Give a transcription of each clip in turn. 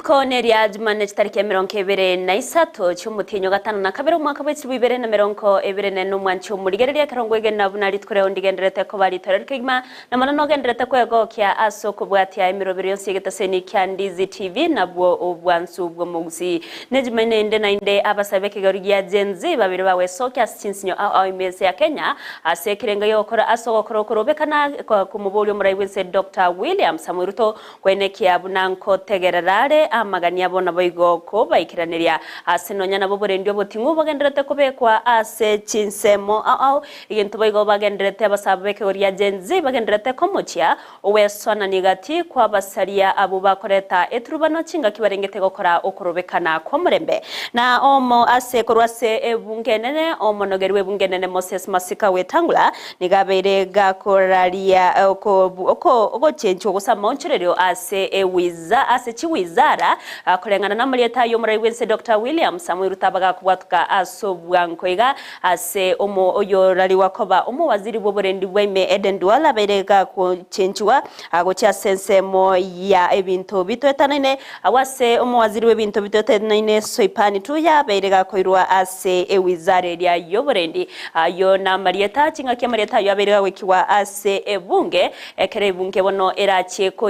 Riko neria Jumanne tariki 23 cy'umutinyo gatanu na kabiri umwaka w'ibibere na 2021 cy'umurigereria karongwege na bunari twere ondigenderete ko bari torerkigma na manano genderete ko ego kya aso kubwati ya emirobiri yonse getaseni kyandizi TV nabwo ubwansu bwo muzi nejimene inde na inde abasabe kigoriya genzi babiri bawe soka sinsinyo au imese ya Kenya asekirenga yokora aso gokoro korobekana ku mubuli muri wese Dr. William Samuruto kwenekia bunanko tegererare amagani abona boigoko baikiraniria asenonya nabo borendio botingu bagenderete kubekwa ase chinsemo au igintu boigo bagenderete abasabeke uriya genzi bagenderete komuchia owesona nigati kwa basaria abo bakoreta eturubano cinga kibarengete gokora okorobekana kwa murembe na omo ase korwase ebungenene omo nogerwe bungenene Moses Masika wetangula nigabere gakoraria oko chencho gusama oncherero ase ewiza ase chiwizara kulengana na malieta yo muri wense Dr. William Samuel Rutabaga kubwatuka asobwankoiga ase omo oyo rali wakoba omo waziri boborendi bweme Eden Duala berega ku chenchwa agocha sensemo ya ebintu bitoetanene awase omo waziri webintu bitoetanene soipani tuya berega koirwa ase ewizare ya yoborendi yo na malieta chinga kya malieta yo berega wekiwa ase ebunge ekere bunge bono erache ko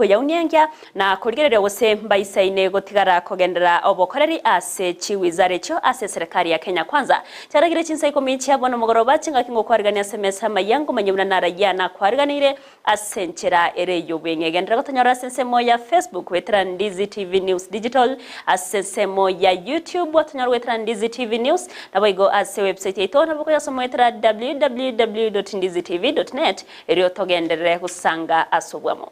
yaunyengia na kurigerere wose mbayisaine gotigara kogendera obokoreri ase chiwizare cyo ase serikali ya Kenya kwanza cyaragire chinsai komichi abono mugoroba cinga kingo kwarigania SMS mayango manyumna narayana kwariganire asenchera ere yobenge gendera gotonyora sensemo ya Facebook Wetran Ndizi TV News Digital asensemo ya YouTube watonyora Wetran Ndizi TV News naboigo ase website yetu naboko yasomo Wetra www.ndizitv.net eri otogendere kusanga asobwamo.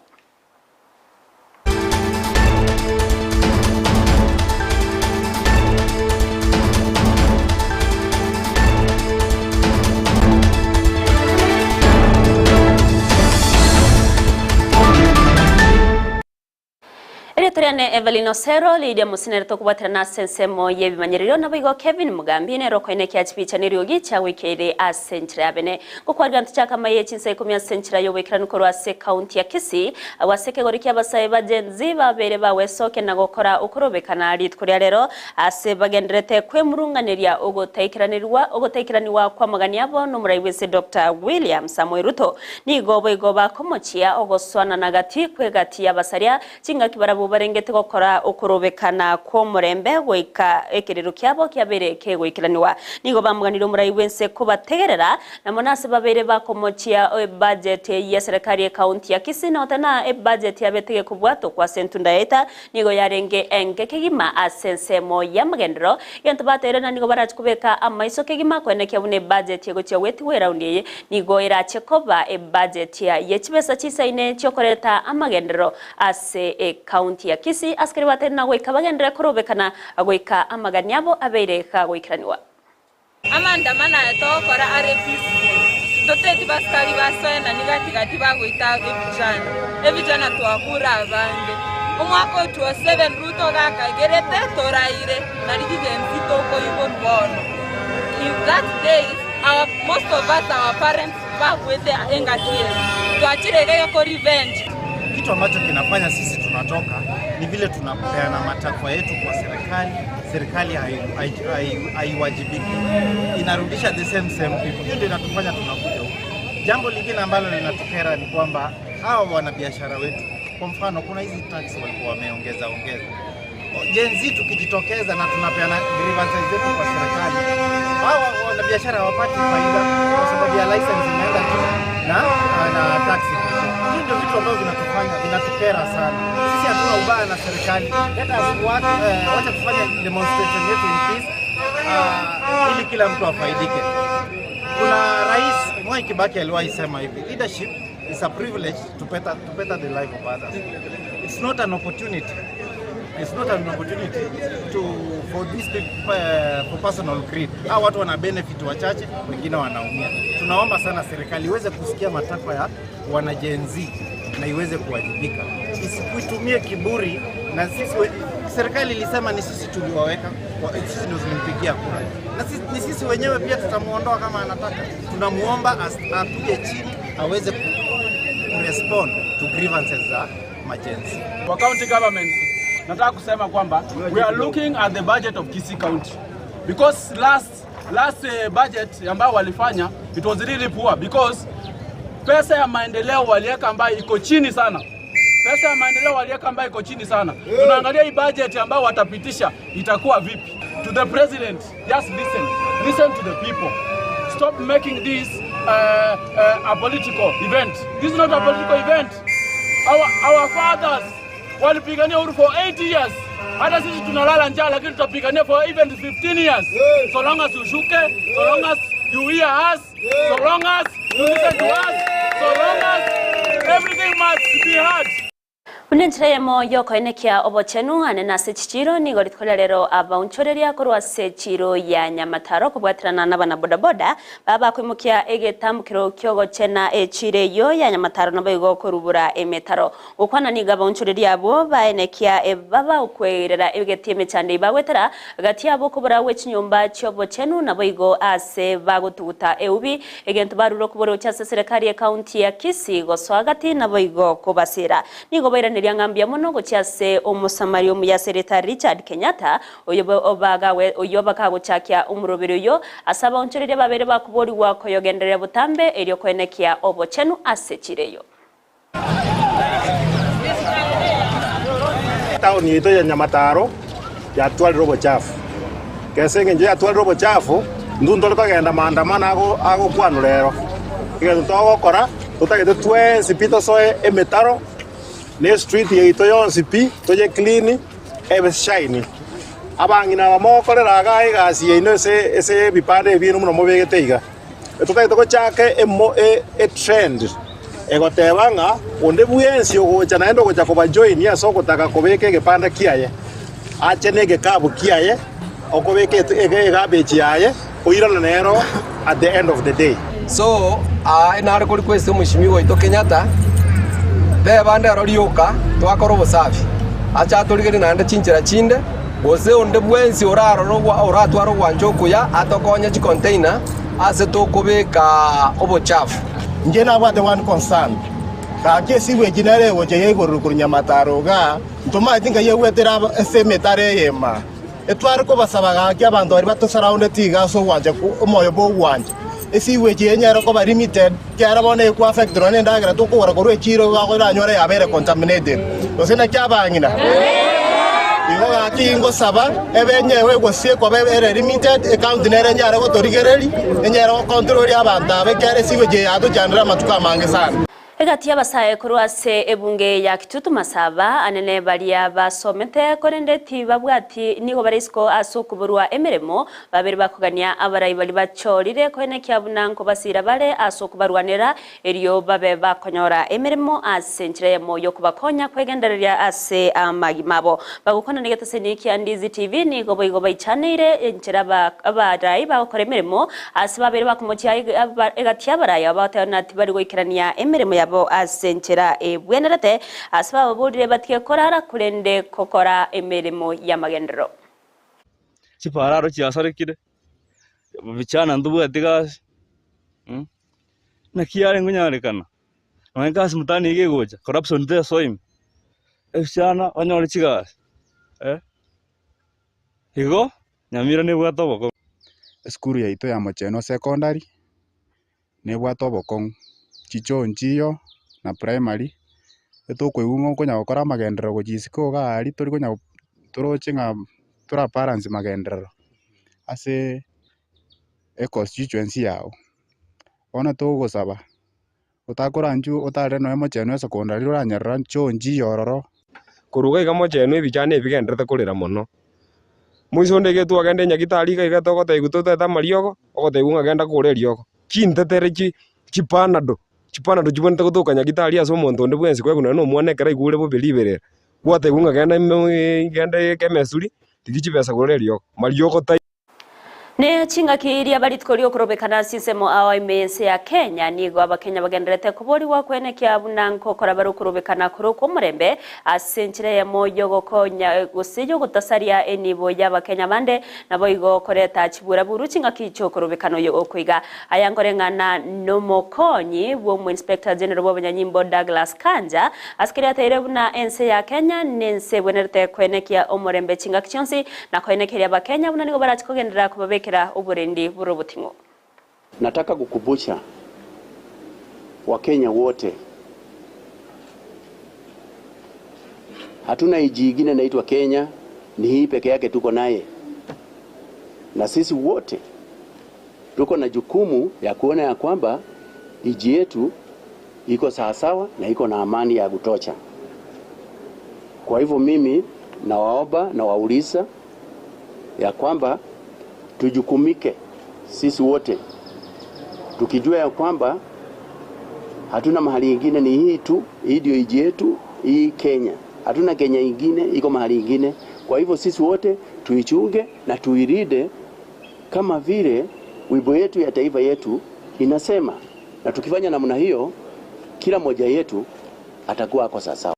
Eretoriane Evelino Sero Lydia Musinere tokubatira na sensemo yebimanyiriro nabigo Kevin Mugambi ne rokoine kya chipicha niryogi cha wikere asenchira abene gukwargantu cyaka maye chinsai kumya senchira yo wikiranu korwa se county ya Kisii awaseke goriki abasaye bagenzi babere bawe soke na gukora ukorobekana ritkurya rero ase bagenderete kwemurunganiria ogotekiranirwa kwa magani yabo no muri wese Dr. William Samuel Ruto ni goba komochia ogoswana nagati kwegati yabasaria cinga kibarabu barengete gukora ukorobekana ko murembe goika ekiriro kyabo kyabere kegwikiraniwa nigo bamuganiro muri wense kubategerera na monase babere bakomochia budget ya serikali ya county ya Kisii na otana budget yabetege kubwato kwa sentunda eta nigo yarenge kegima asensemo ya magendero yantabatere na nigo baraje kubeka amaiso kegima kweneke bune budget yego cyo weti weraundi nigo irache koba budget ya yechibesa chisaine cyokoreta amagendero ase county ya Kisii askari waterina goika bagendera korobekana agoika amagani yabo abereka goikiraniwa amandamana yatokora RPC doteti baskari baswena nigati bagoita evijana twakura abange umwaka tu 7 Ruto gakagerete toraire narigije mfito ko yibonbono in that day most of us our parents bagwete engatie twachirege ko revenge. Kitu ambacho kinafanya sisi tunatoka ni vile tunapeana matakwa yetu kwa serikali haiwajibiki, inarudisha the same people. Hiyo ndio inatufanya tunakuja huko. Jambo lingine ambalo linatukera ni kwamba hao wanabiashara wetu, kwa mfano kuna hizi tax walikuwa wameongeza jenzi tukijitokeza na tunapeana grievances zetu kwa serikali, hao wanabiashara hawapati faida kwa sababu ya license imeenda tu na tax. Ndio vitu ambavyo vinatukera sana. Sisi hatuna ubaya na serikali. Wacha tufanye demonstration yetu in peace ili kila mtu afaidike. Kuna Rais Mwai Kibaki aliwahi sema hivi, leadership is a privilege to better the life of others. It's not an opportunity. It's not an opportunity for this for personal greed. Hao watu wana benefit wachache, wengine wanaumia. Tunaomba sana serikali iweze kusikia matakwa ya wanajenzi na iweze kuwajibika. Isikuitumie kiburi na sisi serikali ilisema ni sisi tuliwaweka, sisi ndio tulimpigia kura. Na ni sisi wenyewe pia tutamuondoa kama anataka. Tunamuomba apige chini aweze respond to grievances za majenzi. Kwa county government nataka kusema kwamba we are looking at the budget of Kisii County because last budget ambayo walifanya it was really poor because pesa ya maendeleo waliweka ambayo iko chini sana. Pesa ya maendeleo waliweka ambayo iko chini sana. Tunaangalia hii budget ambayo watapitisha itakuwa vipi. To the president, just listen to the people. Stop making this a political event. This is not a political event. Our fathers walipigania uhuru for 80 years. Hata sisi tunalala njaa lakini tutapigania for even 15 years. So long as you shuke, so long as you hear us, so long as you listen to us, so long as everything must be heard. Unentremo yoko enekia obochenu anena sechichiro ni goritkola lero abaunchoreria korwa sechiro ya Nyamataro kubwatirana n'abana bodaboda baba kwimukia egetambukiro kyogo chena echire yo ya Nyamataro nabayigo korubura emetaro ukwana niga abaunchoreria abo baenekia baba ukwerera egetime cyane bagwetera gati yabo kubura wechinyumba cyobochenu nabayigo ase bagutuguta eubi egento baruro kubura cyase serikali ya county ya Kisii goswagati nabayigo kubasira nigo bayira ngambia mono gocyase omusamario mu ya Senator Richard Kenyatta oyoba kago cyakya umurobero yo asaba onchorere babere bakubori wako yogenderera butambe elyo kwenekia obochenu asechireyo. Town yito ya Nyamataro yatwali robo chafu kesenge nje yatwali robo chafu ndundo kagenda maandamano ago kwanu rero igento togokora tutagete twensi pito soe emetaro ne street yito yonsi pi toje clean ebe shiny abangina bamokorera gasi ino ese bipande bino muno mubegete tutagete ko chake e trend egotebanga onde buensi ogocha naendo gocha ko bajoin ya soko taka kobeke gepanda kiaye achenege kabu kiaye okobeke egabechi yaye oirana nero at the end of the day. So inare kuri kwese mushimiwa wito Kenyatta be bande arorioka twakora obusafi acha turigere nande chinchira chinde gose onde bwensi oratwaro gwanjokuya atokonya chi container ase tokobeka obochafu nje nabwate one concern ka kesi we jinare woje yegoro kuri Nyamataro ga ntoma tinga yewetera ese metare yema etware ko basabaga kya bantu bari bato surround tiga so wanje ku omoyo bo wanje esi we jenyara ko bari limited kyara bone ku affect rone ndagira to ko wara ko rechiro ga ko ranyore yabere contaminated osena kyabangina igo akingo saba ebenyewe gosie ko bebere limited account nere nyara go torigereri enyara ko control ya bantu abekere siwe je ado janira matuka mange sana egati yabasaye kurwase ebunge ya Kitutu Masaba anene balia basomete korendeti babwati niho barisko asokuburwa emeremo babiri bakugania abarayi bali bacorire kwene kyabunanko basira bale asokubarwanira eriyo babe bakonyora emeremo asenchiremo yo kubakonya kwegenderera ase amagimabo bagukona negete seniki andizi TV nigo boyigo bayichanire enchira abarayi bakore emeremo ase babiri bakumochya egati yabarayi abatanati bari goikirania emeremo ya asenchera bwenerete asaba bodire batike korara kulende kokora emeremo ya magendero chipararo chiasarekire bichana ndubu atigas na kiare ngunyarekana nongas mutani igegoja corruption de soim eshana onyore chigas higo nyamira ne bwatoboko skuru ya ito ya Mocheno secondary ne bwatoboko chichonchiyo na primary etukwigung'o konya gukora magenderero gochisiko gari turi konya turochinga tura parents magenderero ase constituency yao ona tugusaba utakora nju utare no Mocheno secondary uranyerera chonji yororo kuruga iga Mocheno ebichana ebigenderete kurira mono mwiso ndege tu agende nyagitari iga togota igutota mariogo ogota igunga agenda kure riogo chintetere chipanado chibonete gutukanya gitari aso omonto onde bwensi kweguna no mwanekera igure bubeliberera gwate gunga genda kemesuri tigichibesa kurerio mariogo tai Ne chinga kiiria baritkorio kurobekana sisemo awa imense ya Kenya nigo abakenya bagenderete kubori wa kwenekia bunanko kora baru kurobekana kuro kumurembe asenchire ya moyo gokonya gusijo gutasaria enibo y'abakenya bande nabo igo koreta chibura buru chinga kicho kurobekano yo okwiga ayangorengana nomokonyi wo mu Inspector General w'abanyanyimbo Douglas Kanja askiri atere buna ense ya Kenya nense bwenerete kwenekia omurembe chinga kichonsi na kwenekia abakenya buna nigo barachikogendera kubabeke uburendi burobutingo. Nataka kukumbusha Wakenya wote, hatuna nchi nyingine inaitwa Kenya, ni hii peke yake tuko naye, na sisi wote tuko na jukumu ya kuona ya kwamba nchi yetu iko sawasawa na iko na amani ya kutosha. Kwa hivyo mimi nawaomba na wauliza ya kwamba tujukumike sisi wote tukijua ya kwamba hatuna mahali nyingine, ni hii tu, hii ndio nchi yetu, hii Kenya. Hatuna Kenya nyingine, iko mahali nyingine. Kwa hivyo sisi wote tuichunge na tuiride kama vile wimbo yetu ya taifa yetu inasema, na tukifanya namna hiyo kila mmoja yetu atakuwa ako sawa.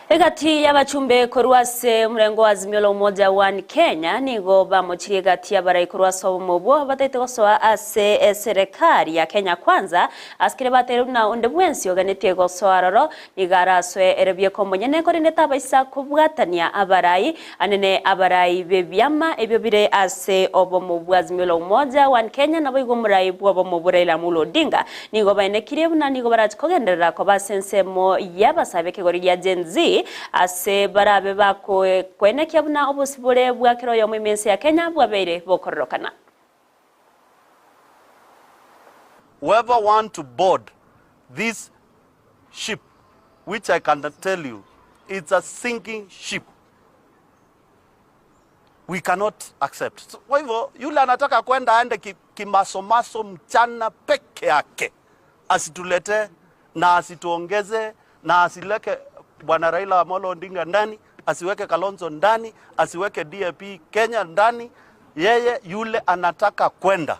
Egati y'abachumbe korwase murengo wa Azimio la Umoja wa Kenya nigo bamuchiriye gati y'abarai korwase omubo bataite gosoa ase serikali ya Kenya kwanza askire bateru na onde bwensi oganete gosoa roro nigaraswe erebye kombonyene korinde tabaisa kubwatania abarai anene abarai bebyama ebyo bire ase obomu bwa Azimio la Umoja wa Kenya nabo igo murai bwo mu Raila Amolo Odinga nigo bainekire buna nigo barachikogenderera ko basensemo y'abasabeke gori ya Gen Z ase barabe bako kwenekia buna obusibure bwa kiro yo mwimense ya Kenya bwabeire bokororokana. Whoever want to board this ship, which I can tell you it's a sinking ship, we cannot accept. So, kwa hivyo yule anataka kwenda aende kimasomaso mchana peke yake, asitulete na asituongeze na asileke Bwana Raila Amolo Odinga ndani, asiweke Kalonzo ndani, asiweke DAP Kenya ndani. Yeye yule anataka kwenda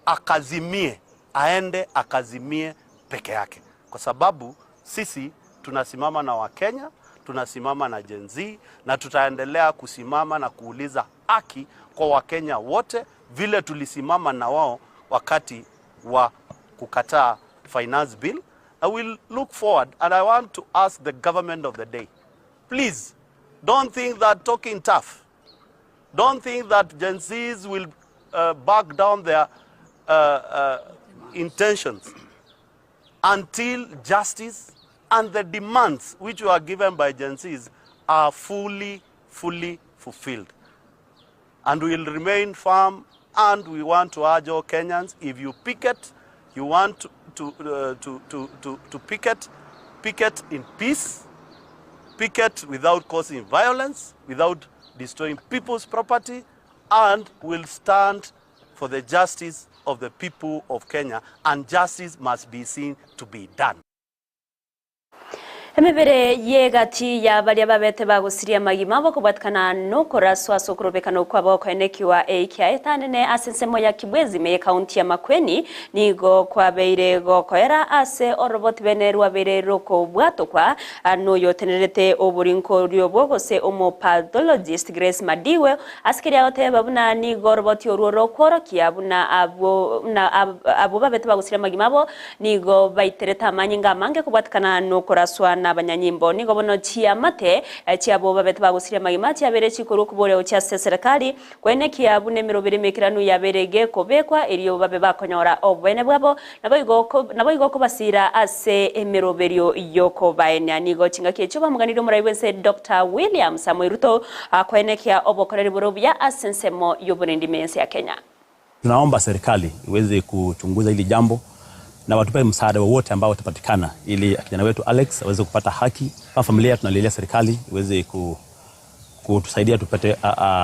akazimie, aende akazimie peke yake, kwa sababu sisi tunasimama na Wakenya, tunasimama na Gen Z, na tutaendelea kusimama na kuuliza haki kwa Wakenya wote vile tulisimama na wao wakati wa kukataa finance bill. I will look forward, and I want to ask the government of the day, please don't think that talking tough, don't think that Gen Zs will back down their intentions until justice and the demands which were given by Gen Zs are fully fulfilled. And we will remain firm, and we want to urge all Kenyans, if you picket, you want to picket in peace, picket without causing violence, without destroying people's property, and will stand for the justice of the people of Kenya, and justice must be seen to be done. Emebere yegati ya bali ababete bagusiria magima bakubatkana no koraswa sokurobekano kwa bako enekiwa AKI tanene asensemo ya Kibwezi me county ya Makueni nigo kwa beire go koera ase orobot benerwa bere roko bwato kwa no yotenerete oburinko ryobogo se omopathologist Grace Madiwe askiri aote babuna nigo robot yororo kworokia buna abo babete bagusiria magima bo nigo baitereta manyinga mange kubatkana no koraswa na banyanyimbo nigo bono chia mate chia bo babete bagusiria magima chia bere chikuru kubore ucha serikali kwene kia bune mirobere mekiranu ya berege kobekwa iriyo babe bakonyora obwene bwabo nabo igo basira ase emiroberio yoko baene nigo chinga kecho bamuganiro muraibense Dr. William Samuel Ruto kwene kia obokoreri borobya asensemo yoburendi mense ya Kenya. Tunaomba serikali iweze kuchunguza hili jambo na watupe msaada wowote ambao utapatikana ili kijana wetu Alex aweze kupata haki. Kama familia tunalilia serikali iweze kutusaidia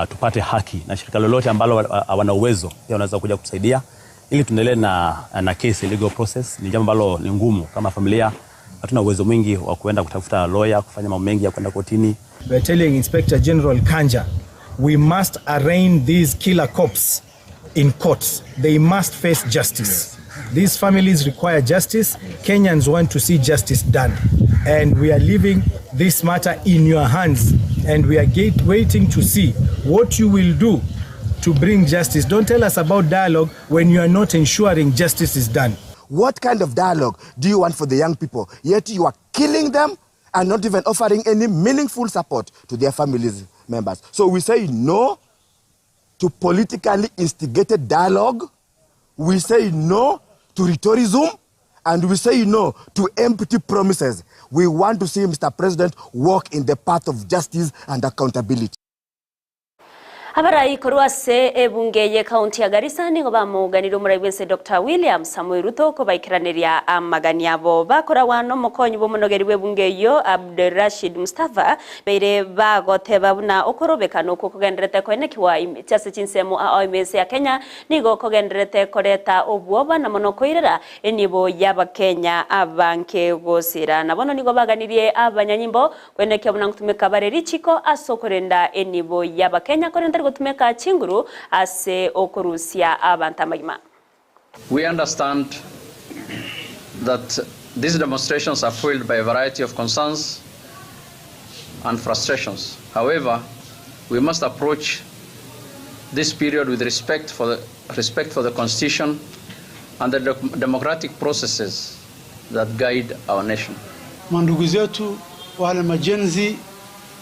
tupate haki, na shirika lolote ambalo wana uwezo pia wanaweza kuja kutusaidia ili tuendelee na case legal process. Ni jambo ambalo ni ngumu, kama familia hatuna uwezo mwingi wa kuenda kutafuta lawyer, kufanya mambo mengi ya kwenda kotini. We are telling Inspector General Kanja we must arraign these killer cops in courts. They must face justice. These families require justice. Kenyans want to see justice done. And we are leaving this matter in your hands. And we are waiting to see what you will do to bring justice. Don't tell us about dialogue when you are not ensuring justice is done. What kind of dialogue do you want for the young people? Yet you are killing them and not even offering any meaningful support to their families members. So we say no to politically instigated dialogue. We say no to rhetoricism, and we say no to empty promises. We want to see Mr. President walk in the path of justice and accountability. Abarai korwase ebunge ye county ya Garissa nigo bamuganira umurayibwense Dr. William Samuel Ruto ko baikiraniria amagani abo bakora wano mukonyi bomunogeri webunge yo Abdelrashid Mustafa beire bagote babuna okorobekano ko kugenderete ko nekiwa imitase chinsemo OMS ya Kenya nigo kugenderete koreta obwoba na monokoirera enibo yaba Kenya abanke gosira nabono nigo baganirie abanyanyimbo kweneke bunangutumeka bareri chiko asokorenda enibo yaba Kenya korenda gutumeka chinguru ase okorusia abantamagima. We understand that these demonstrations are fueled by a variety of concerns and frustrations. However, we must approach this period with respect for the Constitution and the democratic processes that guide our nation. Mandugu zetu wale majenzi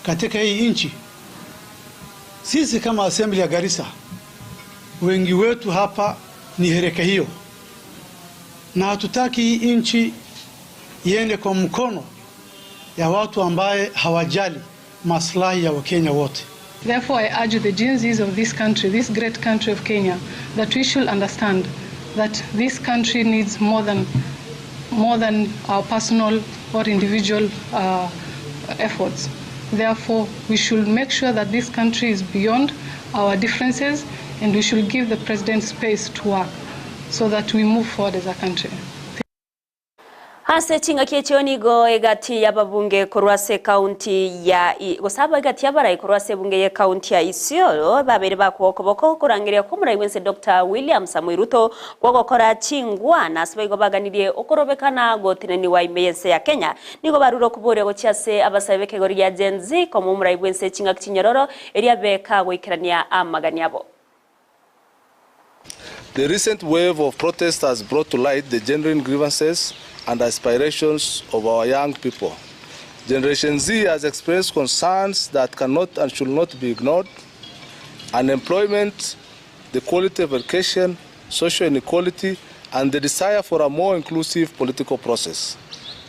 katika hii nchi, sisi kama Assembly ya Garissa, wengi wetu hapa ni hereka hiyo, na hatutaki hii nchi iende kwa mkono ya watu ambaye hawajali maslahi ya Wakenya wote. Therefore, I urge the Gen-Zs of this country, this great country of Kenya, that we should understand that this country needs more than our personal or individual efforts. Therefore, we should make sure that this country is beyond our differences, and we should give the president space to work so that we move forward as a country. Hase chinga kiechoni go egati ya babunge korwase county ya gosaba egati ya barai korwase bunge ya county ya Isiolo babere bakoboko kurangiria kumurayibwense Dr. William Samuel Ruto gwogokora chingwa nasibaigo baganirie okorobekana gotineni wa imeyese ya Kenya nigo baruro kubore gochase abasabeke gori ya Gen Z komo murayibwense chinga kinyororo eria beka goikirania amagani abo. The recent wave of protest has brought to light the genuine grievances and aspirations of our young people. Generation Z has expressed concerns that cannot and should not be ignored. Unemployment, the quality of education, social inequality, and the desire for a more inclusive political process.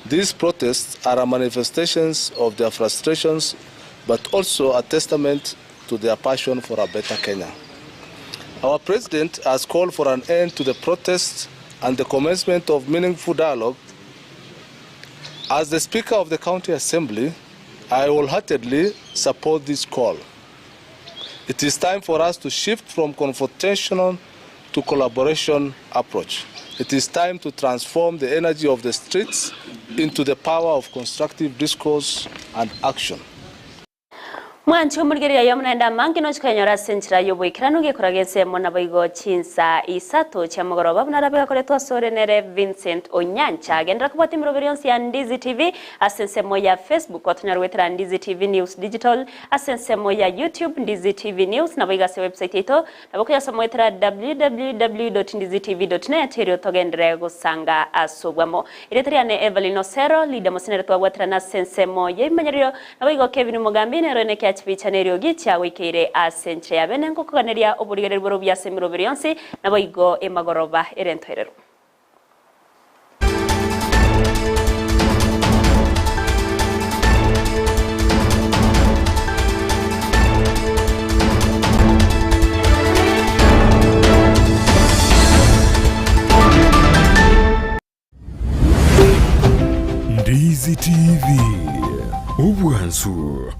These protests are a manifestations of their frustrations, but also a testament to their passion for a better Kenya. Our president has called for an end to the protests and the commencement of meaningful dialogue. As the Speaker of the County Assembly, I wholeheartedly support this call. It is time for us to shift from confrontation to collaboration approach. It is time to transform the energy of the streets into the power of constructive discourse and action. Mwanchu murigirira yomnenda mangino chikanyora senchira yoboikirano gekuragese mona boigo chinsa isato chamogoroba bunarabeka koletwa sorenere Vincent Onyancha gendera kubati miroverionsi ya Ndizi TV asensemo ya Facebook watunyarwetera Ndizi TV News Digital asensemo ya YouTube Ndizi TV News na boiga se website ito naboko ya samwetera www.ndizitv.net ero togendere gusanga asubwamo ireteriane Evelyn Osero leader mosinere twabwatera na sensemo yemanyario na boigo Kevin Mugambine roneke Chanelio gicha wikire asenche ya benengo kuganeria oburigere boro bya semiro berionsi nabo igo emagoroba erentwerero. Ndizi TV Ubwansu